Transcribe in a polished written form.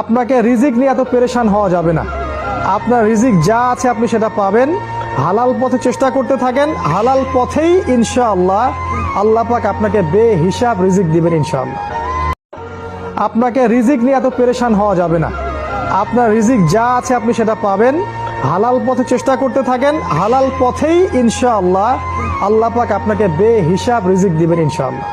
আপনাকে রিজিক নিয়ে এত পেরেশান হওয়া যাবে না। আপনার রিজিক যা আছে আপনি সেটা পাবেন। হালাল পথে চেষ্টা করতে থাকেন, হালাল পথেই ইনশাআল্লাহ আল্লাহ পাক আপনাকে বেহিসাব রিজিক দিবেন ইনশাআল্লাহ। আপনাকে রিজিক নিয়ে এত পেরেশান হওয়া যাবে না। আপনার রিজিক যা আছে আপনি সেটা পাবেন। হালাল পথে চেষ্টা করতে থাকেন, হালাল পথেই ইনশাআল্লাহ আল্লাহ পাক আপনাকে বেহিসাব রিজিক দিবেন ইনশাআল্লাহ।